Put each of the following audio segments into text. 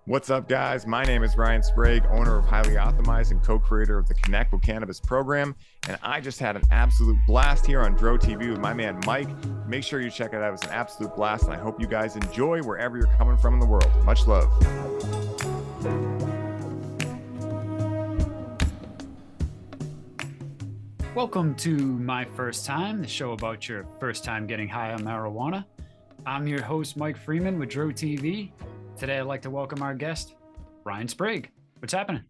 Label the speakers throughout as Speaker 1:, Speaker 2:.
Speaker 1: What's up, guys? My name is Ryan Sprague, owner of Highly Optimized and co-creator of the Connect with Cannabis program. And I just had an absolute blast here on Dro TV with my man, Mike. Make sure you check it out. It was an absolute blast. And I hope you guys enjoy wherever you're coming from in the world. Much love.
Speaker 2: Welcome to My First Time, the show about your first time getting high on marijuana. I'm your host, Mike Freeman with Dro TV. Today, I'd like to welcome our guest, Ryan Sprague. What's happening?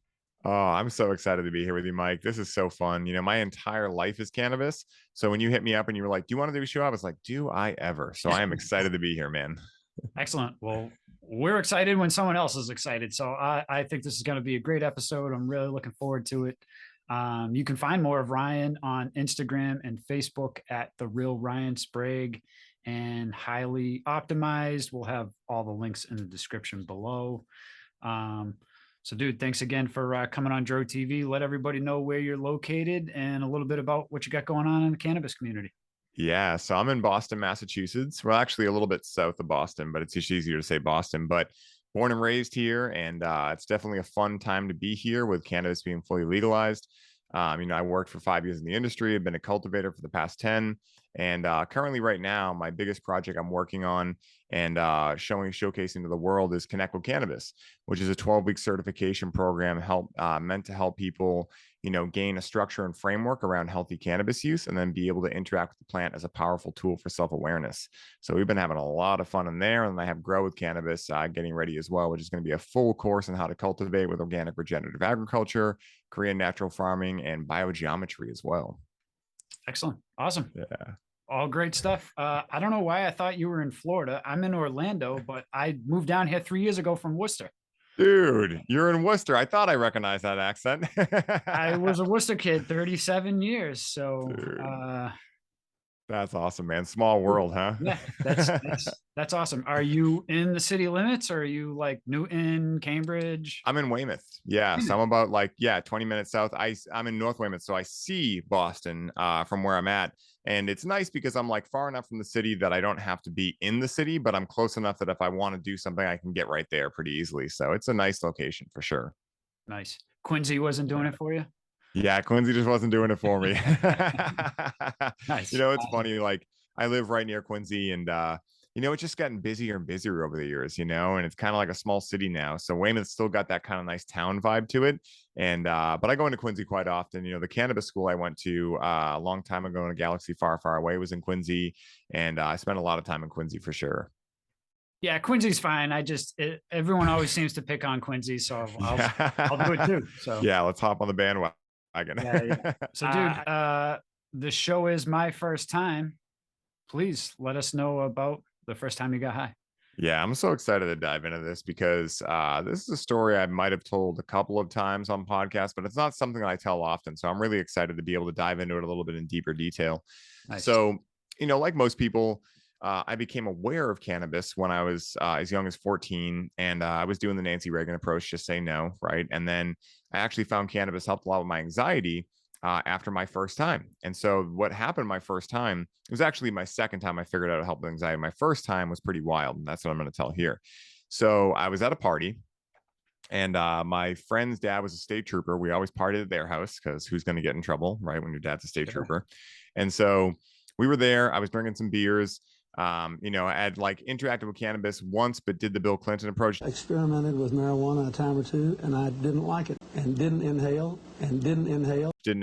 Speaker 1: Oh, I'm so excited to be here with you, Mike. This is so fun. You know, my entire life is cannabis. So when you hit me up and you were like, do you want to do a show? I was like, do I ever? So I am excited to be here, man.
Speaker 2: Excellent. Well, we're excited when someone else is excited. So I think this is going to be a great episode. I'm really looking forward to it. You can find more of Ryan on Instagram and Facebook at The Real Ryan Sprague and Highly Optimized. We'll have all the links in the description below. So, dude, thanks again for coming on Dro TV. Let everybody know where you're located and a little bit about what you got going on in the cannabis community.
Speaker 1: Yeah, so I'm in Boston, Massachusetts. Well, actually a little bit south of Boston, but it's just easier to say Boston. But born and raised here, and it's definitely a fun time to be here with cannabis being fully legalized. I worked for 5 years in the industry. I've been a cultivator for the past 10. And currently right now, my biggest project I'm working on and showcasing to the world is Connect with Cannabis, which is a 12-week certification program meant to help people, gain a structure and framework around healthy cannabis use and then be able to interact with the plant as a powerful tool for self-awareness. So we've been having a lot of fun in there. And I have Grow with Cannabis getting ready as well, which is going to be a full course on how to cultivate with organic regenerative agriculture, Korean natural farming, and biogeometry as well.
Speaker 2: Excellent. Awesome.
Speaker 1: Yeah.
Speaker 2: All great stuff. I don't know why I thought you were in Florida. I'm in Orlando, but I moved down here 3 years ago from Worcester.
Speaker 1: Dude, you're in Worcester. I thought I recognized that accent.
Speaker 2: I was a Worcester kid, 37 years. So
Speaker 1: that's awesome, man. Small world, huh?
Speaker 2: Yeah, that's awesome. Are you in the city limits or are you like Newton, Cambridge?
Speaker 1: I'm in Weymouth. Yeah. So I'm about 20 minutes south. I'm in North Weymouth. So I see Boston from where I'm at. And it's nice because I'm like far enough from the city that I don't have to be in the city, but I'm close enough that if I want to do something, I can get right there pretty easily. So it's a nice location for sure.
Speaker 2: Nice. Quincy wasn't doing it for you?
Speaker 1: Yeah, Quincy just wasn't doing it for me.
Speaker 2: Nice.
Speaker 1: It's funny. Like I live right near Quincy and it's just gotten busier and busier over the years, and it's kind of like a small city now. So Weymouth's still got that kind of nice town vibe to it. And but I go into Quincy quite often. The cannabis school I went to a long time ago in a galaxy far, far away was in Quincy. And I spent a lot of time in Quincy for sure.
Speaker 2: Yeah, Quincy's fine. Everyone always seems to pick on Quincy, so I'll do it too. So
Speaker 1: yeah, let's hop on the bandwagon.
Speaker 2: Yeah. So, dude, the show is My First Time. Please let us know about the first time you got high.
Speaker 1: Yeah, I'm so excited to dive into this because this is a story I might have told a couple of times on podcasts, but it's not something I tell often. So I'm really excited to be able to dive into it a little bit in deeper detail. Nice. So, like most people, I became aware of cannabis when I was as young as 14, and I was doing the Nancy Reagan approach, just say no, right? And then I actually found cannabis helped a lot with my anxiety after my first time. And so what happened my first time, it was actually my second time I figured out how to help with anxiety. My first time was pretty wild, and that's what I'm going to tell here. So I was at a party, and my friend's dad was a state trooper. We always partied at their house because who's going to get in trouble, right, when your dad's a state trooper? And so we were there. I was drinking some beers. I had interacted with cannabis once, but did the Bill Clinton approach.
Speaker 3: Experimented with marijuana a time or two, and I didn't like it, and didn't inhale.
Speaker 1: Didn't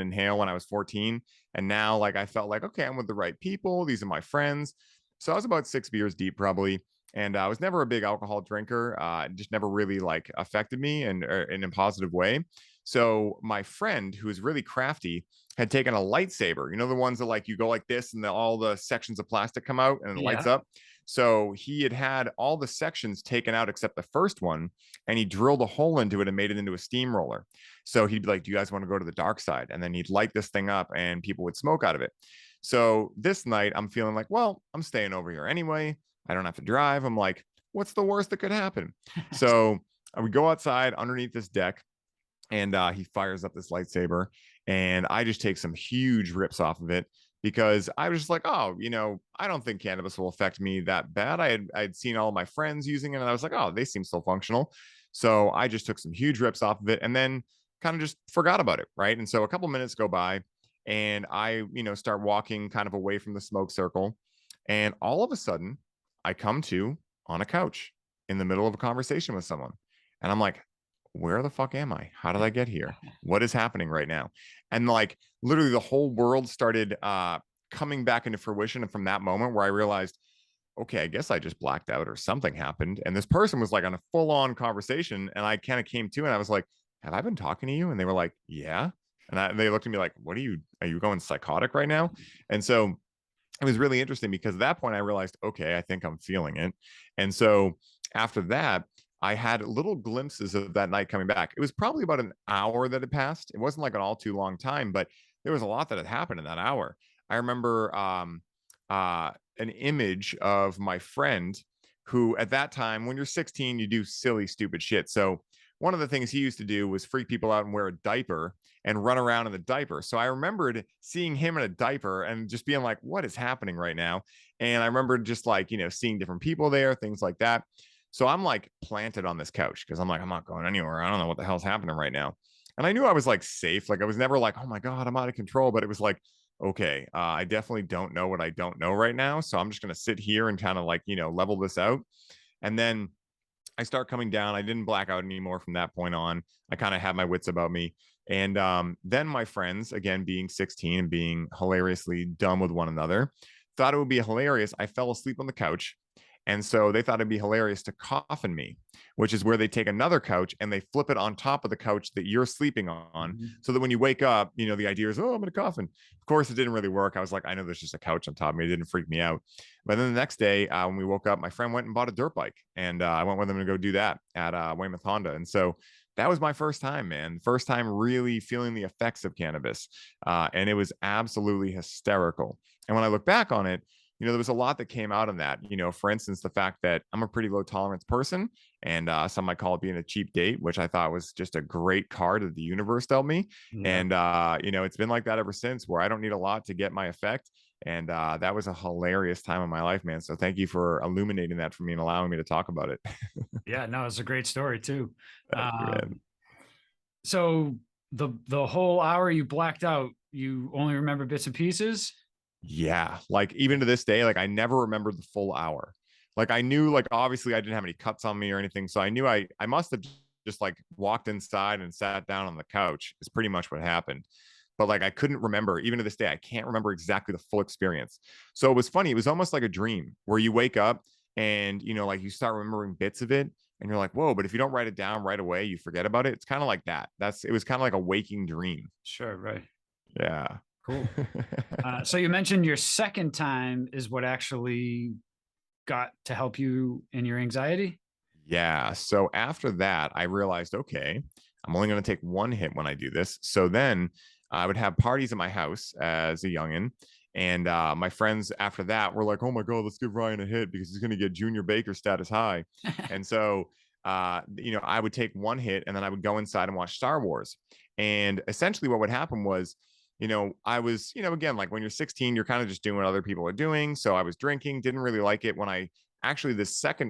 Speaker 1: inhale when I was 14. And now I felt like, okay, I'm with the right people. These are my friends. So I was about 6 beers deep probably. And I was never a big alcohol drinker. It just never really affected me in a positive way. So my friend, who is really crafty, had taken a lightsaber, the ones that you go like this and all the sections of plastic come out and it lights up. So he had all the sections taken out except the first one, and he drilled a hole into it and made it into a steamroller. So he'd be like, do you guys want to go to the dark side? And then he'd light this thing up and people would smoke out of it. So this night I'm feeling like, well, I'm staying over here anyway. I don't have to drive. I'm like, what's the worst that could happen? So I would go outside underneath this deck, and he fires up this lightsaber, and I just take some huge rips off of it because I was just like, oh, I don't think cannabis will affect me that bad. I'd seen all my friends using it, and I was like, oh, they seem so functional. So I just took some huge rips off of it and then kind of just forgot about it. Right. And so a couple minutes go by and I, start walking kind of away from the smoke circle. And all of a sudden, I come to on a couch in the middle of a conversation with someone. And I'm like, where the fuck am I? How did I get here? What is happening right now? And like literally the whole world started coming back into fruition. And from that moment where I realized, okay, I guess I just blacked out or something happened. And this person was like on a full on conversation. And I kind of came to and I was like, have I been talking to you? And they were like, yeah. And they looked at me like, are you going psychotic right now? And so it was really interesting because at that point I realized, okay, I think I'm feeling it. And so after that, I had little glimpses of that night coming back. It was probably about an hour that had passed. It wasn't like an all too long time, but there was a lot that had happened in that hour. I remember an image of my friend who at that time, when you're 16, you do silly, stupid shit. So one of the things he used to do was freak people out and wear a diaper and run around in the diaper. So I remembered seeing him in a diaper and just being like, what is happening right now? And I remember just like, seeing different people there, things like that. So I'm like planted on this couch because I'm like, I'm not going anywhere. I don't know what the hell's happening right now. And I knew I was like safe. Like I was never like, oh my God, I'm out of control. But it was like, okay, I definitely don't know what I don't know right now. So I'm just going to sit here and kind of like, level this out. And then I start coming down. I didn't black out anymore from that point on. I kind of had my wits about me. And then my friends, again, being 16 and being hilariously dumb with one another, thought it would be hilarious. I fell asleep on the couch. And so they thought it'd be hilarious to coffin me, which is where they take another couch and they flip it on top of the couch that you're sleeping on. So that when you wake up, the idea is, oh, I'm in a coffin. Of course, it didn't really work. I was like, I know there's just a couch on top of me. It didn't freak me out. But then the next day, when we woke up, my friend went and bought a dirt bike. And I went with him to go do that at Weymouth Honda. And so that was my first time, man. First time really feeling the effects of cannabis. And it was absolutely hysterical. And when I look back on it, there was a lot that came out of that. For instance, the fact that I'm a pretty low tolerance person, and some might call it being a cheap date, which I thought was just a great card that the universe dealt me. Yeah. And it's been like that ever since, where I don't need a lot to get my effect. And that was a hilarious time in my life, man. So thank you for illuminating that for me and allowing me to talk about it.
Speaker 2: Yeah, no, it's a great story too.
Speaker 1: You,
Speaker 2: so the whole hour you blacked out, you only remember bits and pieces?
Speaker 1: Yeah, like even to this day, like I never remembered the full hour. Like I knew, like obviously I didn't have any cuts on me or anything, so I knew I must have just like walked inside and sat down on the couch is pretty much what happened. But like I couldn't remember, even to this day, I can't remember exactly the full experience. So it was funny. It was almost like a dream where you wake up and like you start remembering bits of it and you're like, whoa, but if you don't write it down right away, you forget about it. It's kind of like that. It was kind of like a waking dream.
Speaker 2: Sure, right.
Speaker 1: Yeah.
Speaker 2: Cool. So you mentioned your second time is what actually got to help you in your anxiety?
Speaker 1: Yeah. So after that, I realized, okay, I'm only going to take one hit when I do this. So then I would have parties at my house as a youngin'. And my friends after that were like, oh my God, let's give Ryan a hit because he's going to get Junior Baker status high. And so, I would take one hit and then I would go inside and watch Star Wars. And essentially what would happen was, I was, again, like when you're 16, you're kind of just doing what other people are doing. So I was drinking, didn't really like it. When I actually,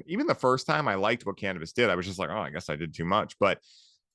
Speaker 1: even the first time I liked what cannabis did, I was just like, oh, I guess I did too much. But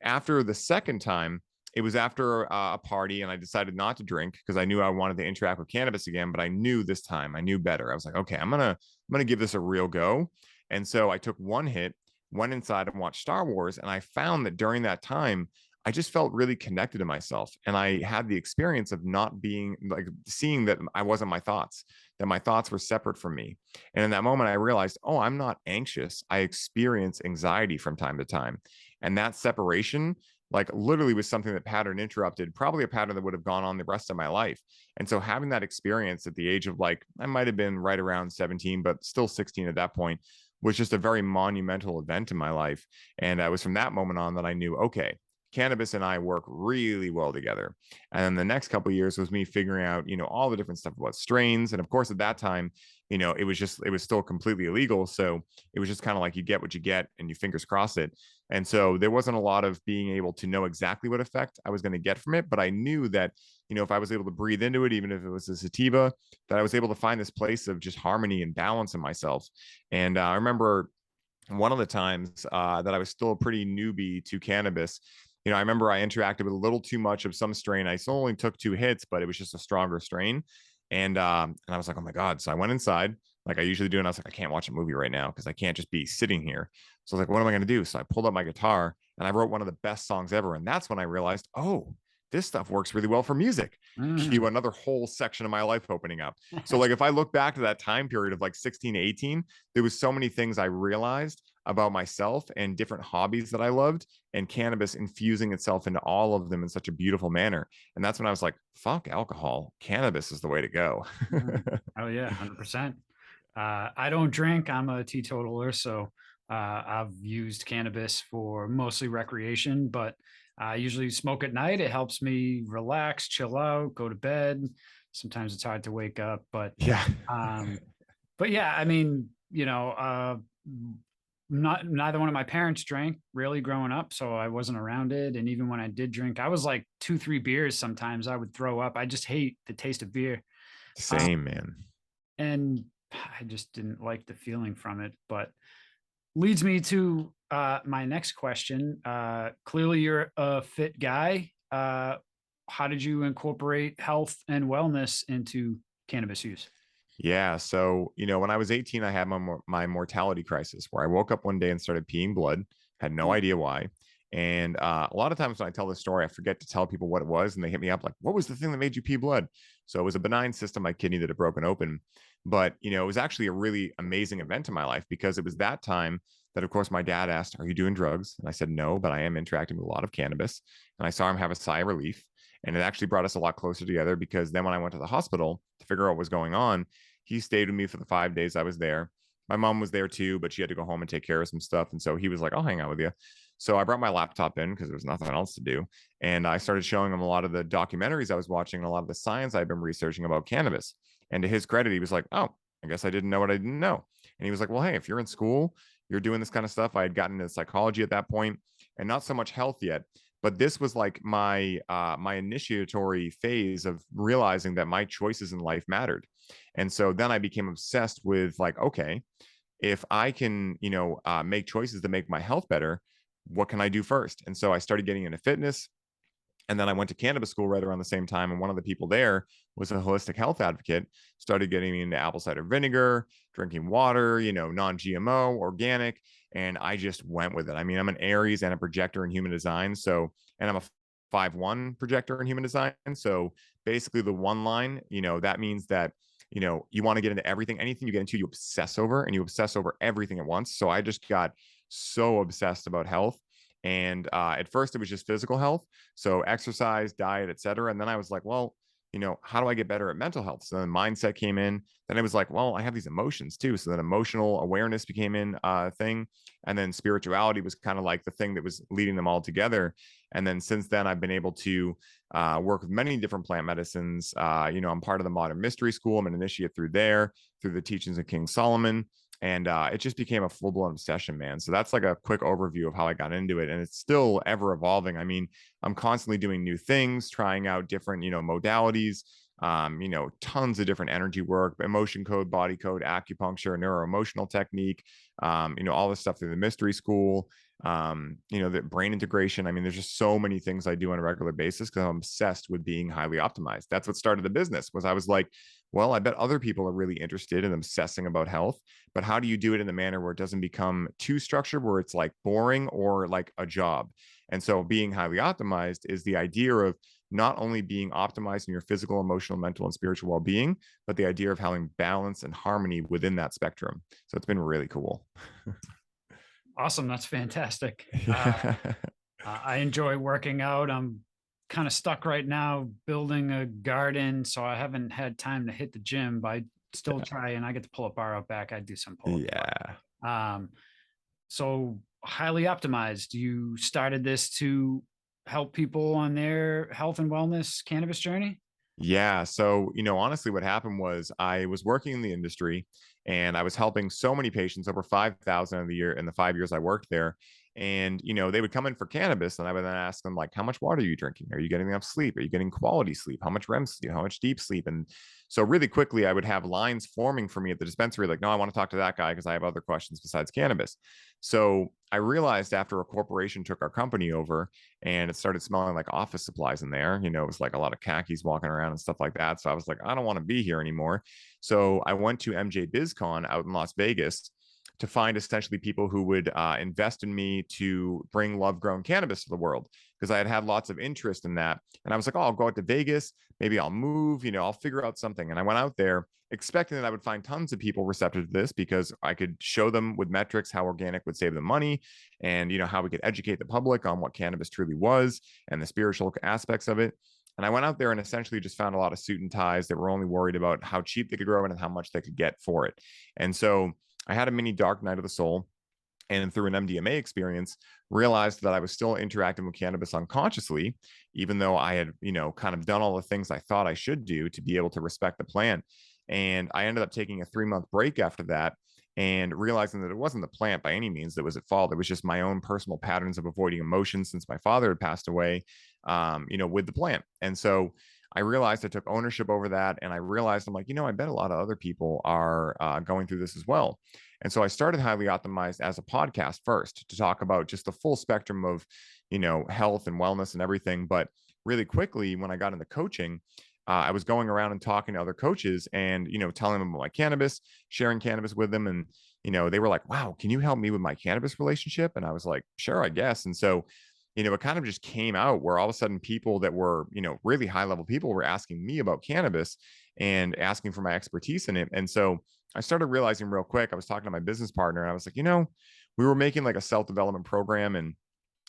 Speaker 1: after the second time, it was after a party and I decided not to drink because I knew I wanted to interact with cannabis again, but I knew this time I knew better. I was like, okay, I'm going to give this a real go. And so I took one hit, went inside and watched Star Wars. And I found that during that time, I just felt really connected to myself. And I had the experience of not being like seeing that I wasn't my thoughts, that my thoughts were separate from me. And in that moment, I realized, oh, I'm not anxious. I experience anxiety from time to time. And that separation, like literally was something that pattern interrupted, probably a pattern that would have gone on the rest of my life. And so having that experience at the age of like, I might have been right around 17, but still 16 at that point, was just a very monumental event in my life. And it was from that moment on that I knew, okay, cannabis and I work really well together. And then the next couple of years was me figuring out, all the different stuff about strains. And of course, at that time, it was still completely illegal. So it was just kind of like you get what you get and you fingers cross it. And so there wasn't a lot of being able to know exactly what effect I was going to get from it. But I knew that, if I was able to breathe into it, even if it was a sativa, that I was able to find this place of just harmony and balance in myself. And I remember one of the times that I was still a pretty newbie to cannabis, I remember I interacted with a little too much of some strain. I still only took 2 hits, but it was just a stronger strain. And I was like, oh my God. So I went inside like I usually do. And I was like, I can't watch a movie right now because I can't just be sitting here. So I was like, what am I going to do? So I pulled up my guitar and I wrote one of the best songs ever. And that's when I realized, oh, this stuff works really well for music. Cue
Speaker 2: Mm.
Speaker 1: another whole section of my life opening up. So like if I look back to that time period of like 16 to 18, there was so many things I realized about myself and different hobbies that I loved, and cannabis infusing itself into all of them in such a beautiful manner. And that's when I was like, fuck alcohol. Cannabis is the way to go.
Speaker 2: Mm. Oh yeah, 100%. I don't drink. I'm a teetotaler, so I've used cannabis for mostly recreation, but I usually smoke at night. It helps me relax, chill out, go to bed. Sometimes it's hard to wake up,
Speaker 1: Yeah.
Speaker 2: um, but yeah, I mean, not neither one of my parents drank really growing up, so I wasn't around it. And even when I did drink, I was like 2, 3 beers. Sometimes I would throw up. I just hate the taste of beer. Um,
Speaker 1: Same, man.
Speaker 2: and I just didn't like the feeling from it. But leads me to my next question. Clearly, you're a fit guy. How did you incorporate health and wellness into cannabis use?
Speaker 1: Yeah. So, when I was 18, I had my mortality crisis where I woke up one day and started peeing blood, had no
Speaker 2: Mm.
Speaker 1: idea why. And a lot of times when I tell this story, I forget to tell people what it was. And they hit me up like, what was the thing that made you pee blood? So it was a benign cyst on my kidney that had broken open. But, it was actually a really amazing event in my life because it was that time that, of course, my dad asked, are you doing drugs? And I said, no, but I am interacting with a lot of cannabis. And I saw him have a sigh of relief. And it actually brought us a lot closer together because then when I went to the hospital to figure out what was going on, he stayed with me for the 5 days I was there. My mom was there too, but she had to go home and take care of some stuff. And so he was like, I'll hang out with you. So I brought my laptop in because there was nothing else to do. And I started showing him a lot of the documentaries I was watching and a lot of the science I've been researching about cannabis. And to his credit, he was like, oh, I guess I didn't know what I didn't know. And he was like, well, hey, if you're in school, you're doing this kind of stuff. I had gotten into psychology at that point and not so much health yet. But this was like my initiatory phase of realizing that my choices in life mattered. And so then I became obsessed with like, okay, if I can, make choices to make my health better, what can I do first? And so I started getting into fitness. And then I went to cannabis school right around the same time. And one of the people there was a holistic health advocate, started getting me into apple cider vinegar, drinking water, non GMO, organic. And I just went with it. I mean, I'm an Aries and a projector in human design. So, and I'm a 5-1 projector in human design. So basically, the one line, that means that you want to get into everything, anything you get into, you obsess over, and you obsess over everything at once. So I just got so obsessed about health. And at first, it was just physical health, so exercise, diet, etc. And then I was like, well, how do I get better at mental health? So then mindset came in. Then it was like, well, I have these emotions too. So then emotional awareness became in thing. And then spirituality was kind of like the thing that was leading them all together. And then since then, I've been able to work with many different plant medicines. I'm part of the Modern Mystery School. I'm an initiate through there, through the teachings of King Solomon. And it just became a full-blown obsession, man. So that's like a quick overview of how I got into it. And it's still ever evolving. I mean, I'm constantly doing new things, trying out different, modalities, tons of different energy work, emotion code, body code, acupuncture, neuroemotional technique, all this stuff through the mystery school, the brain integration. I mean, there's just so many things I do on a regular basis because I'm obsessed with being highly optimized. That's what started the business. Was I was like, well, I bet other people are really interested in obsessing about health, but how do you do it in the manner where it doesn't become too structured, where it's like boring or like a job? And so being highly optimized is the idea of not only being optimized in your physical, emotional, mental, and spiritual well-being, but the idea of having balance and harmony within that spectrum. So it's been really cool.
Speaker 2: Awesome. That's fantastic.
Speaker 1: Yeah.
Speaker 2: I enjoy working out. I'm kind of stuck right now building a garden, so I haven't had time to hit the gym, but I still try, and I get to pull a bar out back. I do some pull-ups.
Speaker 1: Yeah.
Speaker 2: Um, so highly optimized. You started this to help people on their health and wellness cannabis journey?
Speaker 1: Yeah. So, honestly, what happened was I was working in the industry and I was helping so many patients, over 5,000 in the 5 years I worked there. And, they would come in for cannabis, and I would then ask them, like, how much water are you drinking? Are you getting enough sleep? Are you getting quality sleep? How much REM sleep? How much deep sleep? And so really quickly, I would have lines forming for me at the dispensary, like, no, I want to talk to that guy because I have other questions besides cannabis. So I realized after a corporation took our company over and it started smelling like office supplies in there, it was like a lot of khakis walking around and stuff like that. So I was like, I don't want to be here anymore. So I went to MJ BizCon out in Las Vegas to find essentially people who would invest in me to bring love grown cannabis to the world, because I had had lots of interest in that. And I was like, oh, I'll go out to Vegas. Maybe I'll move, I'll figure out something. And I went out there expecting that I would find tons of people receptive to this, because I could show them with metrics how organic would save them money, and, how we could educate the public on what cannabis truly was and the spiritual aspects of it. And I went out there and essentially just found a lot of suit and ties that were only worried about how cheap they could grow it and how much they could get for it. And so I had a mini dark night of the soul, and through an MDMA experience, realized that I was still interacting with cannabis unconsciously, even though I had, kind of done all the things I thought I should do to be able to respect the plant. And I ended up taking a 3-month break after that, and realizing that it wasn't the plant by any means that was at fault. It was just my own personal patterns of avoiding emotions since my father had passed away, with the plant. And so I realized I took ownership over that. And I realized, I'm like, I bet a lot of other people are going through this as well. And so I started Highly Optimized as a podcast first to talk about just the full spectrum of, health and wellness and everything. But really quickly, when I got into coaching, I was going around and talking to other coaches and, telling them about my cannabis, sharing cannabis with them. And, they were like, wow, can you help me with my cannabis relationship? And I was like, sure, I guess. And so, it kind of just came out where all of a sudden people that were, really high level people were asking me about cannabis and asking for my expertise in it. And so I started realizing real quick, I was talking to my business partner and I was like, we were making like a self-development program, and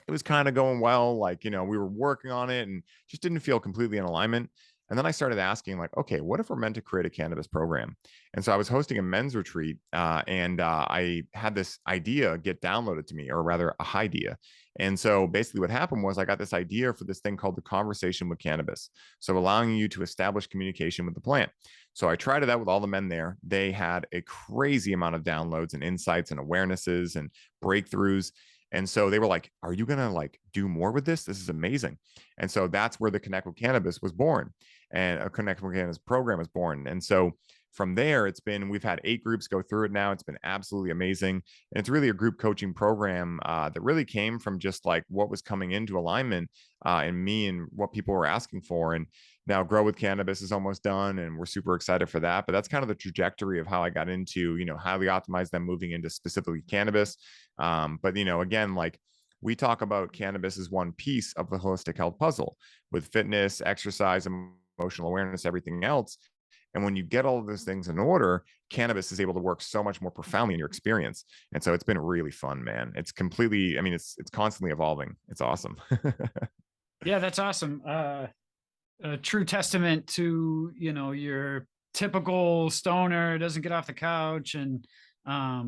Speaker 1: it was kind of going well. Like, we were working on it and just didn't feel completely in alignment. And then I started asking, like, okay, what if we're meant to create a cannabis program? And so I was hosting a men's retreat, and I had this idea get downloaded to me, or rather a idea. And so basically what happened was I got this idea for this thing called the conversation with cannabis. So allowing you to establish communication with the plant. So I tried it out with all the men there. They had a crazy amount of downloads and insights and awarenesses and breakthroughs. And so they were like, are you going to like do more with this? This is amazing. And so that's where the Connect with Cannabis was born, and a Connect with Cannabis program was born. And so from there, we've had 8 groups go through it now. It's been absolutely amazing. And it's really a group coaching program that really came from just like what was coming into alignment in me and what people were asking for. And now Grow with Cannabis is almost done, and we're super excited for that. But that's kind of the trajectory of how I got into, Highly Optimized, then moving into specifically cannabis. But, again, like we talk about cannabis as one piece of the holistic health puzzle, with fitness, exercise, emotional awareness, everything else. And when you get all of those things in order, cannabis is able to work so much more profoundly in your experience. And so it's been really fun, man. It's completely, it's constantly evolving. It's awesome.
Speaker 2: Yeah, that's awesome. A true testament to, your typical stoner doesn't get off the couch, and I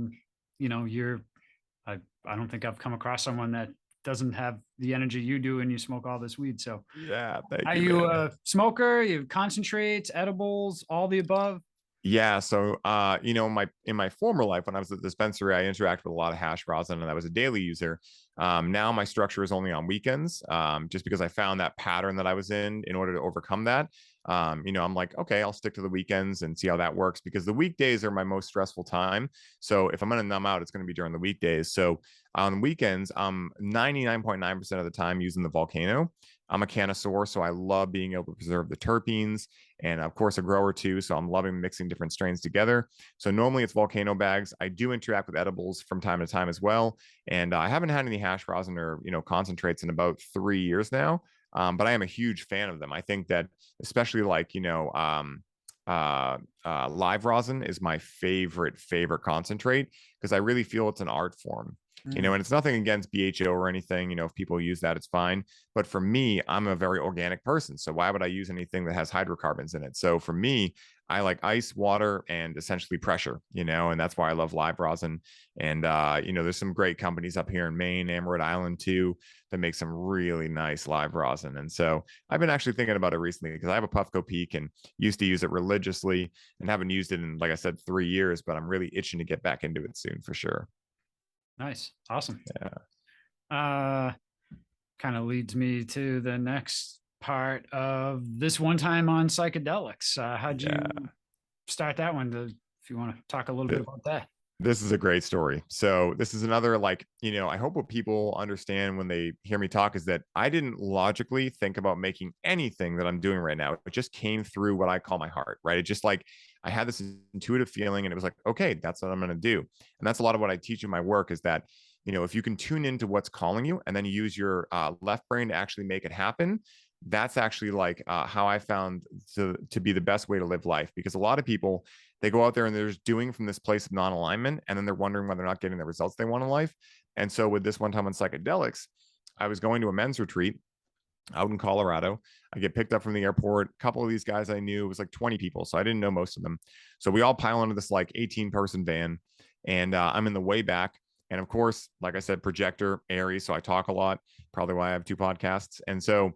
Speaker 2: don't think I've come across someone that doesn't have the energy you do and you smoke all this weed. So
Speaker 1: Yeah, thank
Speaker 2: are
Speaker 1: you,
Speaker 2: you
Speaker 1: man.
Speaker 2: a smoker? You concentrates, edibles, all the above?
Speaker 1: Yeah. So, in my former life, when I was at the dispensary, I interacted with a lot of hash rosin, and I was a daily user. Now my structure is only on weekends, just because I found that pattern that I was in order to overcome that. I'm like, okay, I'll stick to the weekends and see how that works, because the weekdays are my most stressful time. So if I'm going to numb out, it's going to be during the weekdays. So on weekends, I'm 99.9% of the time using the Volcano. I'm a connoisseur, so I love being able to preserve the terpenes, and of course a grower too. So I'm loving mixing different strains together. So normally it's Volcano bags. I do interact with edibles from time to time as well. And I haven't had any hash rosin or, concentrates in about 3 years now. But I am a huge fan of them. I think that especially like, live rosin is my favorite concentrate, because I really feel it's an art form. And it's nothing against BHO or anything. If people use that, it's fine. But for me, I'm a very organic person. So why would I use anything that has hydrocarbons in it? So for me, I like ice, water, and essentially pressure, and that's why I love live rosin. And, there's some great companies up here in Maine and Rhode Island too, that make some really nice live rosin. And so I've been actually thinking about it recently, because I have a Puffco Peak and used to use it religiously, and haven't used it in, like I said, 3 years, but I'm really itching to get back into it soon for sure.
Speaker 2: Nice. Awesome.
Speaker 1: Yeah.
Speaker 2: kind of leads me to the next part of this One Time on Psychedelics. How'd you start that one? If you want to talk a little bit about that.
Speaker 1: This is a great story. So this is another, like, I hope what people understand when they hear me talk is that I didn't logically think about making anything that I'm doing right now. It just came through what I call my heart, right? It just like, I had this intuitive feeling and it was like, okay, that's what I'm going to do. And that's a lot of what I teach in my work is that, if you can tune into what's calling you and then use your left brain to actually make it happen, that's actually like how I found to be the best way to live life. Because a lot of people, they go out there and they're just doing from this place of non-alignment, and then they're wondering why they're not getting the results they want in life. And so with this One Time on Psychedelics, I was going to a men's retreat out in Colorado. I get picked up from the airport. A couple of these guys I knew, it was like 20 people, so I didn't know most of them. So we all pile into this like 18-person van, and I'm in the way back. And of course, like I said, projector, airy, so I talk a lot, probably why I have 2 podcasts. And so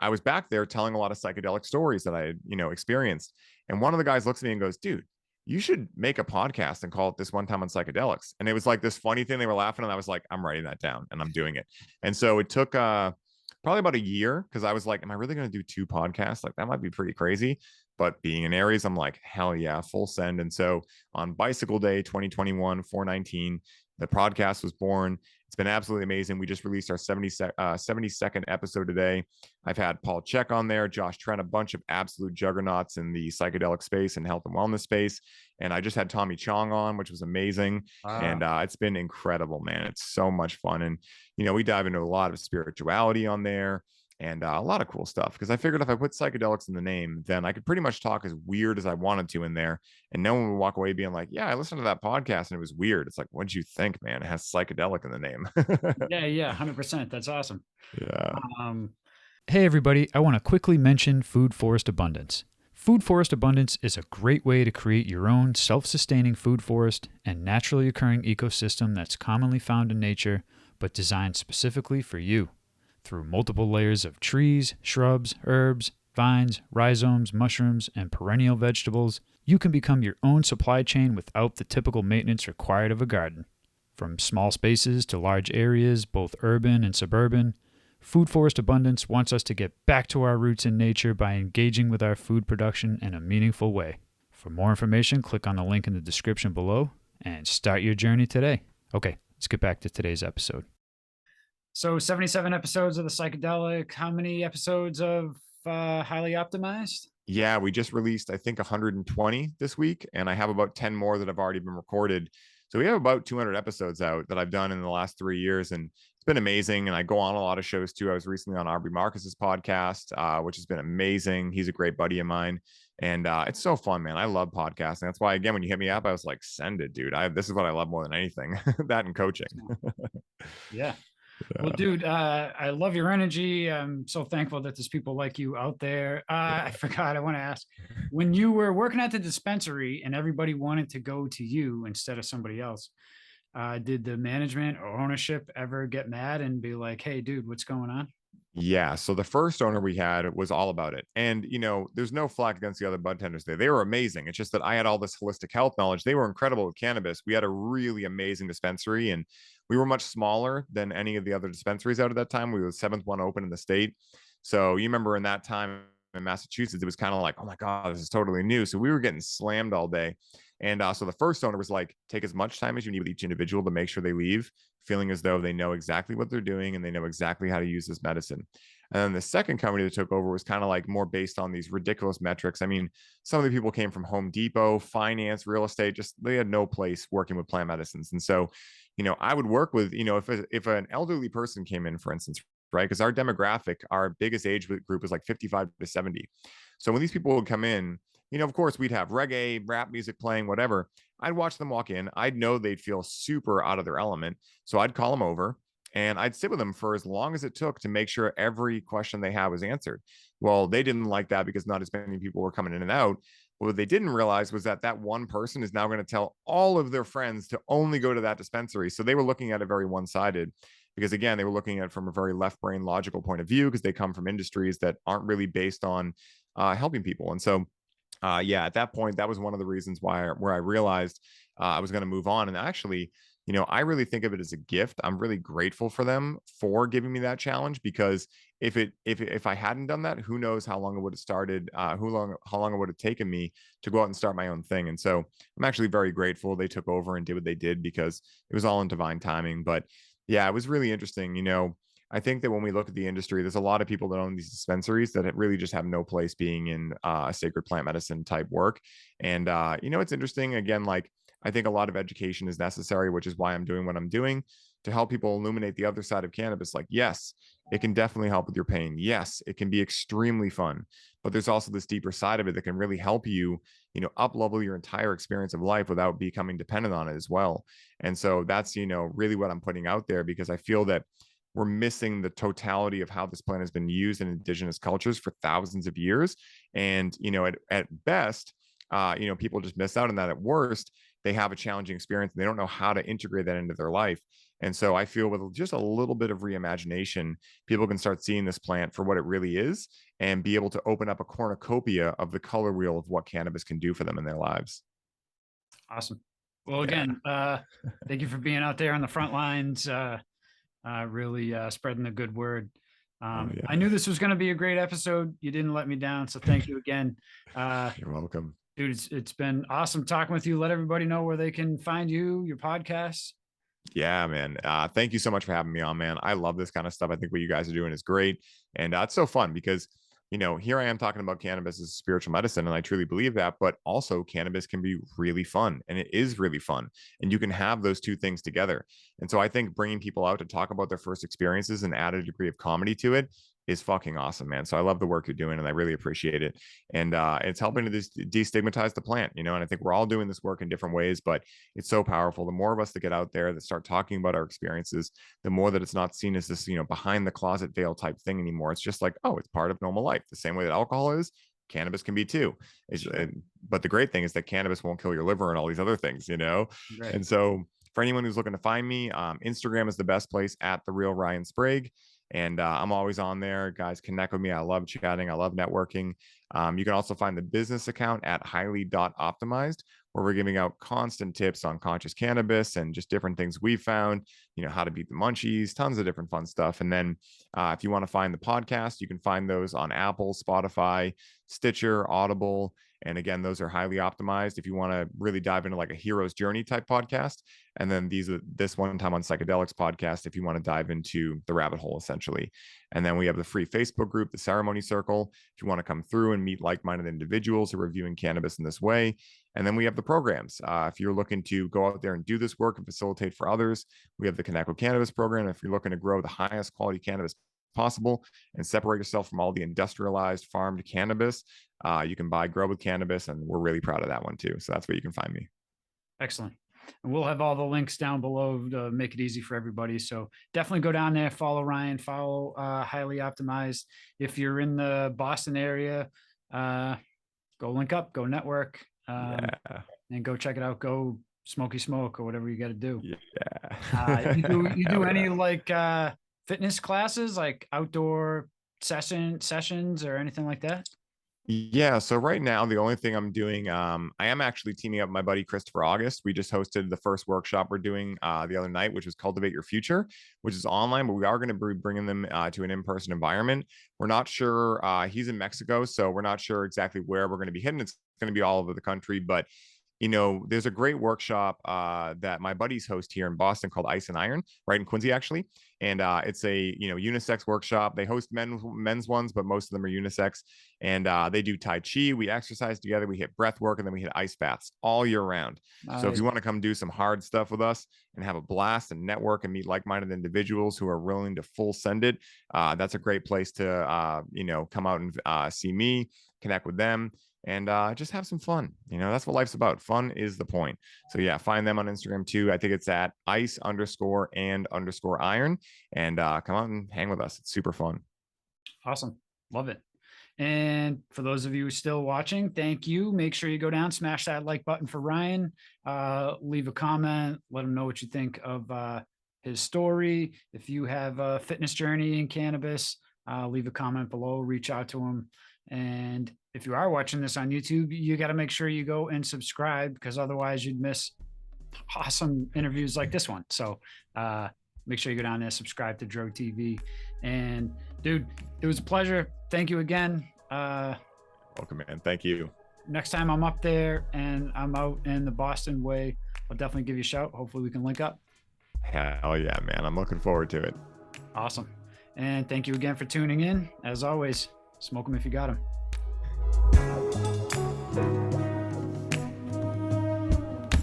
Speaker 1: I was back there telling a lot of psychedelic stories that I had, experienced. And one of the guys looks at me and goes, dude, you should make a podcast and call it This One Time on Psychedelics. And it was like this funny thing. They were laughing, and I was like, I'm writing that down and I'm doing it. And so it took probably about a year, because I was like, am I really going to do 2 podcasts? Like, that might be pretty crazy. But being in Aries, I'm like, hell yeah, full send. And so on Bicycle Day 2021, 4/19, the podcast was born. It's been absolutely amazing. We just released our 72nd episode today. I've had Paul Check on there, Josh Trent, a bunch of absolute juggernauts in the psychedelic space and health and wellness space. And I just had Tommy Chong on, which was amazing. And it's been incredible, man. It's so much fun. And, we dive into a lot of spirituality on there, and a lot of cool stuff, because I figured if I put psychedelics in the name, then I could pretty much talk as weird as I wanted to in there, and no one would walk away being like, yeah, I listened to that podcast and it was weird. It's like, what'd you think, man? It has psychedelic in the name.
Speaker 2: Yeah, 100%. That's awesome.
Speaker 1: Yeah.
Speaker 4: Hey everybody, I want to quickly mention Food Forest Abundance. Food Forest Abundance is a great way to create your own self-sustaining food forest and naturally occurring ecosystem that's commonly found in nature, but designed specifically for you. Through multiple layers of trees, shrubs, herbs, vines, rhizomes, mushrooms, and perennial vegetables, you can become your own supply chain without the typical maintenance required of a garden. From small spaces to large areas, both urban and suburban, Food Forest Abundance wants us to get back to our roots in nature by engaging with our food production in a meaningful way. For more information, click on the link in the description below and start your journey today. Okay, let's get back to today's episode.
Speaker 2: So 77 episodes of the psychedelic. How many episodes of Highly Optimized?
Speaker 1: Yeah, we just released, I think, 120 this week, and I have about 10 more that have already been recorded. So we have about 200 episodes out that I've done in the last 3 years, and it's been amazing. And I go on a lot of shows too. I was recently on Aubrey Marcus's podcast, which has been amazing. He's a great buddy of mine, and it's so fun, man. I love podcasting. That's why, again, when you hit me up, I was like, send it, dude. This is what I love more than anything. That and coaching.
Speaker 2: Yeah. Well, dude, I love your energy. I'm so thankful that there's people like you out there. I forgot, I want to ask, when you were working at the dispensary and everybody wanted to go to you instead of somebody else, did the management or ownership ever get mad and be like, hey, dude, what's going on?
Speaker 1: Yeah. So the first owner we had was all about it. And, there's no flack against the other bud tenders there. They were amazing. It's just that I had all this holistic health knowledge. They were incredible with cannabis. We had a really amazing dispensary, and we were much smaller than any of the other dispensaries out at that time. We were the 7th one open in the state. So you remember in that time in Massachusetts, it was kind of like, oh my God, this is totally new. So we were getting slammed all day. And so the first owner was like, take as much time as you need with each individual to make sure they leave feeling as though they know exactly what they're doing and they know exactly how to use this medicine. And then the second company that took over was kind of like more based on these ridiculous metrics. I mean, some of the people came from Home Depot, finance, real estate, just they had no place working with plant medicines. And so, I would work with, if an elderly person came in, for instance, right? Because our demographic, our biggest age group was like 55 to 70. So when these people would come in, of course, we'd have reggae, rap music playing, whatever. I'd watch them walk in. I'd know they'd feel super out of their element. So I'd call them over and I'd sit with them for as long as it took to make sure every question they had was answered. Well, they didn't like that because not as many people were coming in and out. What they didn't realize was that one person is now going to tell all of their friends to only go to that dispensary. So they were looking at it very one-sided because, again, they were looking at it from a very left brain logical point of view because they come from industries that aren't really based on helping people. And so at that point, that was one of the reasons where I realized I was going to move on. And actually, I really think of it as a gift. I'm really grateful for them for giving me that challenge, because if I hadn't done that, who knows how long it would have started, how long it would have taken me to go out and start my own thing. And so I'm actually very grateful they took over and did what they did, because it was all in divine timing. But yeah, it was really interesting. I think that when we look at the industry, there's a lot of people that own these dispensaries that really just have no place being in sacred plant medicine type work. And it's interesting. Again, like, I think a lot of education is necessary, which is why I'm doing what I'm doing, to help people illuminate the other side of cannabis. Like, yes, it can definitely help with your pain. Yes, it can be extremely fun, but there's also this deeper side of it that can really help you, up level your entire experience of life without becoming dependent on it as well. And so that's, really what I'm putting out there, because I feel that we're missing the totality of how this plant has been used in indigenous cultures for thousands of years. And, at best, people just miss out on that. At worst, they have a challenging experience and they don't know how to integrate that into their life. And so I feel with just a little bit of reimagination, people can start seeing this plant for what it really is and be able to open up a cornucopia of the color wheel of what cannabis can do for them in their lives.
Speaker 2: Awesome. Well, again, thank you for being out there on the front lines, really spreading the good word. I knew this was going to be a great episode. You didn't let me down. So thank you again.
Speaker 1: You're welcome.
Speaker 2: Dude, it's been awesome talking with you. Let everybody know where they can find you, your podcast.
Speaker 1: Yeah, man. Thank you so much for having me on, man. I love this kind of stuff. I think what you guys are doing is great. And it's so fun because, here I am talking about cannabis as spiritual medicine, and I truly believe that, but also cannabis can be really fun, and it is really fun. And you can have those two things together. And so I think bringing people out to talk about their first experiences and add a degree of comedy to it is fucking awesome, man. So I love the work you're doing, and I really appreciate it. And it's helping to destigmatize the plant, and I think we're all doing this work in different ways, but it's so powerful. The more of us that get out there that start talking about our experiences, the more that it's not seen as this, behind the closet veil type thing anymore. It's just like, oh, it's part of normal life. The same way that alcohol is, cannabis can be too. But the great thing is that cannabis won't kill your liver and all these other things,
Speaker 2: Right.
Speaker 1: And so for anyone who's looking to find me, Instagram is the best place, at the real Ryan Sprague. And I'm always on there. Guys, connect with me. I love chatting. I love networking. You can also find the business account at highly.optimized, where we're giving out constant tips on conscious cannabis and just different things we've found, how to beat the munchies, tons of different fun stuff. And then if you want to find the podcast, you can find those on Apple, Spotify, Stitcher, Audible. And again, those are highly optimized if you want to really dive into like a hero's journey type podcast. And then this One Time on Psychedelics podcast, if you want to dive into the rabbit hole, essentially. And then we have the free Facebook group, the Ceremony Circle, if you want to come through and meet like-minded individuals who are viewing cannabis in this way. And then we have the programs. If you're looking to go out there and do this work and facilitate for others, we have the Connect with Cannabis program. If you're looking to grow the highest quality cannabis possible and separate yourself from all the industrialized farmed cannabis, you can buy Grow with Cannabis, and we're really proud of that one too. So that's where you can find me.
Speaker 2: Excellent. And we'll have all the links down below to make it easy for everybody. So definitely go down there, follow Ryan, follow Highly Optimized. If you're in the Boston area, go link up, go network, and go check it out. Go smoky smoke or whatever you got to do.
Speaker 1: Yeah.
Speaker 2: You do any like fitness classes, like outdoor sessions or anything like that?
Speaker 1: Yeah, so right now the only thing I'm doing, I am actually teaming up with my buddy Christopher August. We just hosted the first workshop we're doing the other night, which was Cultivate Your Future, which is online, but we are going to be bringing them to an in-person environment. We're not sure. He's in Mexico, so we're not sure exactly where we're going to be hitting. It's going to be all over the country, but there's a great workshop that my buddies host here in Boston called Ice and Iron, right in Quincy, actually. And it's a, unisex workshop. They host men's ones, but most of them are unisex. And they do Tai Chi. We exercise together. We hit breath work, and then we hit ice baths all year round.
Speaker 2: Nice.
Speaker 1: So if you want to come do some hard stuff with us and have a blast and network and meet like-minded individuals who are willing to full send it, that's a great place to, come out and see me, connect with them, and just have some fun. That's what life's about. Fun is the point. So yeah, find them on Instagram too. I think it's at ice_and_iron, and come out and hang with us. It's super fun.
Speaker 2: Awesome. Love it. And for those of you still watching, thank you. Make sure you go down, smash that like button for Ryan, leave a comment, let him know what you think of his story. If you have a fitness journey in cannabis, leave a comment below, reach out to him. And if you are watching this on YouTube, you got to make sure you go and subscribe, because otherwise you'd miss awesome interviews like this one. So make sure you go down there, subscribe to Dro TV. And dude, it was a pleasure. Thank you again.
Speaker 1: Welcome, man. Thank you.
Speaker 2: Next time I'm up there and I'm out in the Boston way, I'll definitely give you a shout. Hopefully we can link up.
Speaker 1: Hell yeah, man. I'm looking forward to it.
Speaker 2: Awesome. And thank you again for tuning in. As always, smoke them if you got them.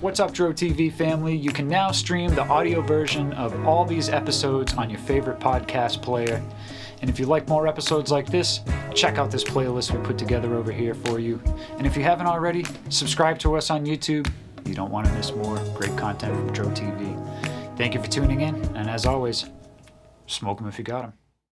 Speaker 2: What's up, Dro TV family? You can now stream the audio version of all these episodes on your favorite podcast player. And if you like more episodes like this, check out this playlist we put together over here for you. And if you haven't already, subscribe to us on YouTube. You don't want to miss more great content from Dro TV. Thank you for tuning in, and as always, smoke them if you got them.